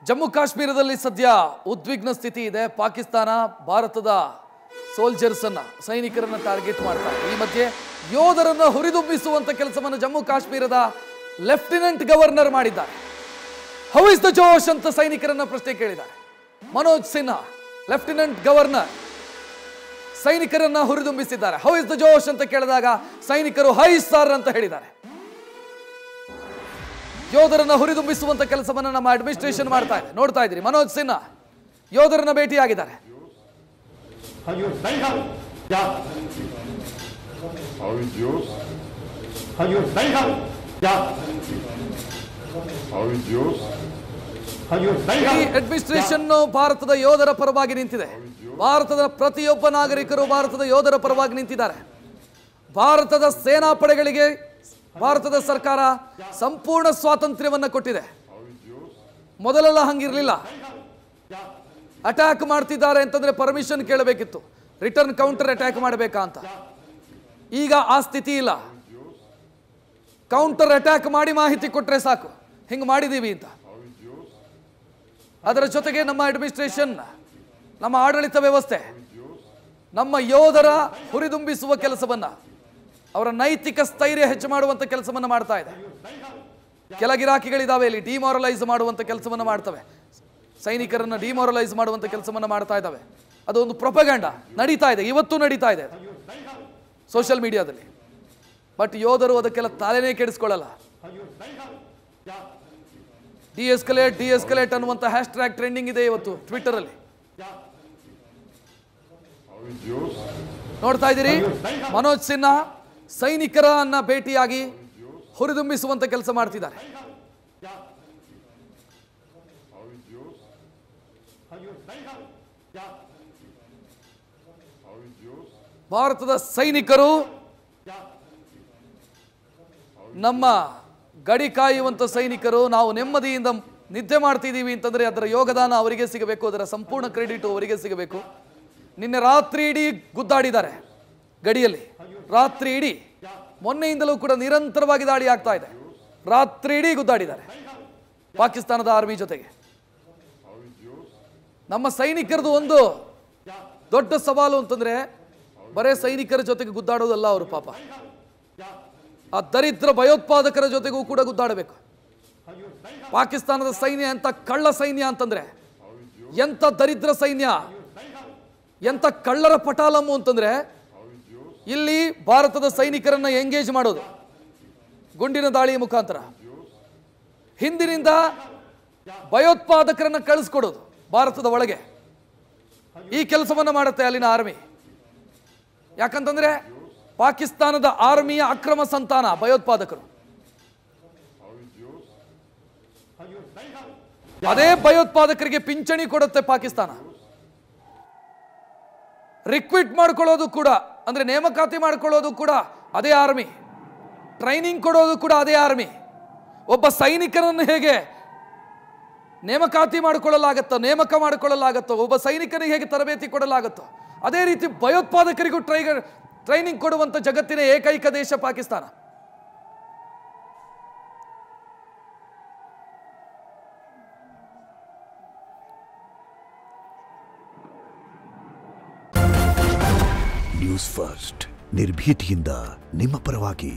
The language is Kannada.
ಜಮ್ಮು ಕಾಶ್ಮೀರದಲ್ಲಿ ಸದ್ಯ ಉದ್ವಿಗ್ನ ಸ್ಥಿತಿ ಇದೆ. ಪಾಕಿಸ್ತಾನ ಭಾರತದ ಸೋಲ್ಜರ್ಸ್ ಅನ್ನ ಸೈನಿಕರನ್ನ ಟಾರ್ಗೆಟ್ ಮಾಡ್ತಾ ಇದೆ. ಈ ಮಧ್ಯೆ ಯೋಧರನ್ನ ಹುರಿದುಂಬಿಸುವಂತ ಕೆಲಸವನ್ನು ಜಮ್ಮು ಕಾಶ್ಮೀರದ ಲೆಫ್ಟಿನೆಂಟ್ ಗವರ್ನರ್ ಮಾಡಿದ್ದಾರೆ. ಹೌ ಇಸ್ ದ ಜೋಶ್ ಅಂತ ಸೈನಿಕರನ್ನ ಪ್ರಶ್ನೆ ಕೇಳಿದ್ದಾರೆ. ಮನೋಜ್ ಸಿನ್ಹಾ ಲೆಫ್ಟಿನೆಂಟ್ ಗವರ್ನರ್ ಸೈನಿಕರನ್ನ ಹುರಿದುಂಬಿಸಿದ್ದಾರೆ. ಹೌ ಇಸ್ ದ ಜೋಶ್ ಅಂತ ಕೇಳಿದಾಗ ಸೈನಿಕರು ಹೈ ಸರ್ ಅಂತ ಹೇಳಿದ್ದಾರೆ. ಯೋಧರನ್ನ ಹುರಿದುಂಬಿಸುವಂತ ಕೆಲಸವನ್ನ ನಮ್ಮ ಅಡ್ಮಿನಿಸ್ಟ್ರೇಷನ್ ಮಾಡ್ತಾ ಇದೆ. ನೋಡ್ತಾ ಇದ್ರಿ, ಮನೋಜ್ ಸಿನ್ಹಾ ಯೋಧರನ್ನ ಭೇಟಿಯಾಗಿದ್ದಾರೆ. ಅಡ್ಮಿನಿಸ್ಟ್ರೇಷನ್ ಭಾರತದ ಯೋಧರ ಪರವಾಗಿ ನಿಂತಿದೆ. ಭಾರತದ ಪ್ರತಿಯೊಬ್ಬ ನಾಗರಿಕರು ಭಾರತದ ಯೋಧರ ಪರವಾಗಿ ನಿಂತಿದ್ದಾರೆ. ಭಾರತದ ಸೇನಾ ಪಡೆಗಳಿಗೆ ಭಾರತದ ಸರ್ಕಾರ ಸಂಪೂರ್ಣ ಸ್ವಾತಂತ್ರ್ಯವನ್ನು ಕೊಟ್ಟಿದೆ. ಮೊದಲೆಲ್ಲ ಹಂಗಿರಲಿಲ್ಲ. ಅಟ್ಯಾಕ್ ಮಾಡ್ತಿದ್ದಾರೆ ಅಂತಂದ್ರೆ ಪರ್ಮಿಷನ್ ಕೇಳಬೇಕಿತ್ತು, ರಿಟರ್ನ್ ಕೌಂಟರ್ ಅಟ್ಯಾಕ್ ಮಾಡಬೇಕಾ ಅಂತ. ಈಗ ಆ ಸ್ಥಿತಿ ಇಲ್ಲ. ಕೌಂಟರ್ ಅಟ್ಯಾಕ್ ಮಾಡಿ ಮಾಹಿತಿ ಕೊಟ್ರೆ ಸಾಕು, ಹಿಂಗೆ ಮಾಡಿದೀವಿ ಅಂತ. ಅದರ ಜೊತೆಗೆ ನಮ್ಮ ಅಡ್ಮಿನಿಸ್ಟ್ರೇಷನ್, ನಮ್ಮ ಆಡಳಿತ ವ್ಯವಸ್ಥೆ ನಮ್ಮ ಯೋಧರ ಹುರಿದುಂಬಿಸುವ ಕೆಲಸವನ್ನ, ಅವರ ನೈತಿಕ ಸ್ಥೈರ್ಯ ಹೆಚ್ಚು ಮಾಡುವಂತ ಕೆಲಸವನ್ನ ಮಾಡ್ತಾ ಇದೆ. ಕೆಲ ಗಿರಾಕಿಗಳಿದಾವೆ ಇಲ್ಲಿ, ಡಿಮಾರಲೈಸ್ ಮಾಡುವಂತ ಕೆಲಸವನ್ನ ಮಾಡ್ತವೆ, ಸೈನಿಕರನ್ನ ಡಿಮಾರಲೈಸ್ ಮಾಡುವಂತ ಕೆಲಸವನ್ನ ಮಾಡ್ತಾ ಇದ್ದಾವೆ. ಅದೊಂದು ಪ್ರೊಪಗಂಡ ನಡೀತಾ ಇದೆ, ಇವತ್ತು ನಡೀತಾ ಇದೆ ಸೋಷಿಯಲ್ ಮೀಡಿಯಾದಲ್ಲಿ. ಬಟ್ ಯೋಧರು ಅದಕ್ಕೆಲ್ಲ ತಲೆನೇ ಕೆಡಿಸ್ಕೊಳ್ಳಲ್ಲ. ಡಿಎಸ್ಕಲೇಟ್ ಅನ್ನುವಂತ ಹ್ಯಾಶ್ ಟ್ಯಾಗ್ ಟ್ರೆಂಡಿಂಗ್ ಇದೆ ಇವತ್ತು ಟ್ವಿಟರ್ ಅಲ್ಲಿ. ನೋಡ್ತಾ ಇದ್ದೀರಿ, ಮನೋಜ್ ಸಿನ್ಹಾ ಸೈನಿಕರನ್ನ ಭೇಟಿಯಾಗಿ ಹುರಿದುಂಬಿಸುವಂತ ಕೆಲಸ ಮಾಡ್ತಿದ್ದಾರೆ. ಭಾರತದ ಸೈನಿಕರು ನಮ್ಮ ಗಡಿ ಕಾಯುವಂತ ಸೈನಿಕರು. ನಾವು ನೆಮ್ಮದಿಯಿಂದ ನಿದ್ದೆ ಮಾಡ್ತಿದ್ದೀವಿ ಅಂತಂದ್ರೆ ಅದರ ಯೋಗದಾನ ಅವರಿಗೆ ಸಿಗಬೇಕು, ಅದರ ಸಂಪೂರ್ಣ ಕ್ರೆಡಿಟ್ ಅವರಿಗೆ ಸಿಗಬೇಕು. ನಿನ್ನೆ ರಾತ್ರಿ ಇಡೀ ಗುದ್ದಾಡಿದ್ದಾರೆ ಗಡಿಯಲ್ಲಿ. ರಾತ್ರಿ ಇಡೀ, ಮೊನ್ನೆಯಿಂದಲೂ ಕೂಡ ನಿರಂತರವಾಗಿ ದಾಳಿ ಆಗ್ತಾ ಇದೆ. ರಾತ್ರಿ ಇಡೀ ಗುದ್ದಾಡಿದ್ದಾರೆ ಪಾಕಿಸ್ತಾನದ ಆರ್ಮಿ ಜೊತೆಗೆ. ನಮ್ಮ ಸೈನಿಕರದು ಒಂದು ದೊಡ್ಡ ಸವಾಲು ಅಂತಂದ್ರೆ ಬರೇ ಸೈನಿಕರ ಜೊತೆಗೆ ಗುದ್ದಾಡೋದಲ್ಲ. ಅವರು ಪಾಪ ಆ ದರಿದ್ರ ಭಯೋತ್ಪಾದಕರ ಜೊತೆಗೂ ಕೂಡ ಗುದ್ದಾಡಬೇಕು. ಪಾಕಿಸ್ತಾನದ ಸೈನ್ಯ ಎಂತ ಕಳ್ಳ ಸೈನ್ಯ ಅಂತಂದ್ರೆ, ಎಂತ ದರಿದ್ರ ಸೈನ್ಯ, ಎಂತ ಕಳ್ಳರ ಪಟಾಲಮ್ಮು ಅಂತಂದ್ರೆ, ಇಲ್ಲಿ ಭಾರತದ ಸೈನಿಕರನ್ನ ಎಂಗೇಜ್ ಮಾಡೋದು ಗುಂಡಿನ ದಾಳಿಯ ಮುಖಾಂತರ, ಹಿಂದಿನಿಂದ ಭಯೋತ್ಪಾದಕರನ್ನ ಕಳಿಸ್ಕೊಡೋದು ಭಾರತದ ಒಳಗೆ. ಈ ಕೆಲಸವನ್ನ ಮಾಡುತ್ತೆ ಅಲ್ಲಿನ ಆರ್ಮಿ. ಯಾಕಂತಂದ್ರೆ ಪಾಕಿಸ್ತಾನದ ಆರ್ಮಿಯ ಅಕ್ರಮ ಸಂತಾನ ಭಯೋತ್ಪಾದಕರು. ಅದೇ ಭಯೋತ್ಪಾದಕರಿಗೆ ಪಿಂಚಣಿ ಕೊಡುತ್ತೆ ಪಾಕಿಸ್ತಾನ. ರಿಕ್ವಿಟ್ ಮಾಡ್ಕೊಳ್ಳೋದು ಕೂಡ, ಅಂದ್ರೆ ನೇಮಕಾತಿ ಮಾಡ್ಕೊಳ್ಳೋದು ಕೂಡ ಅದೇ ಆರ್ಮಿ. ಟ್ರೈನಿಂಗ್ ಕೊಡೋದು ಕೂಡ ಅದೇ ಆರ್ಮಿ. ಒಬ್ಬ ಸೈನಿಕನನ್ನು ಹೇಗೆ ನೇಮಕ ಮಾಡಿಕೊಳ್ಳಲಾಗುತ್ತೋ, ಒಬ್ಬ ಸೈನಿಕನಿಗೆ ಹೇಗೆ ತರಬೇತಿ ಕೊಡಲಾಗುತ್ತೋ, ಅದೇ ರೀತಿ ಭಯೋತ್ಪಾದಕರಿಗೂ ಟ್ರೈನಿಂಗ್ ಕೊಡುವಂತ ಜಗತ್ತಿನ ಏಕೈಕ ದೇಶ ಪಾಕಿಸ್ತಾನ. ನ್ಯೂಸ್ ಫಸ್ಟ್, ನಿರ್ಭೀತಿಯಿಂದ ನಿಮ್ಮ ಪರವಾಗಿ.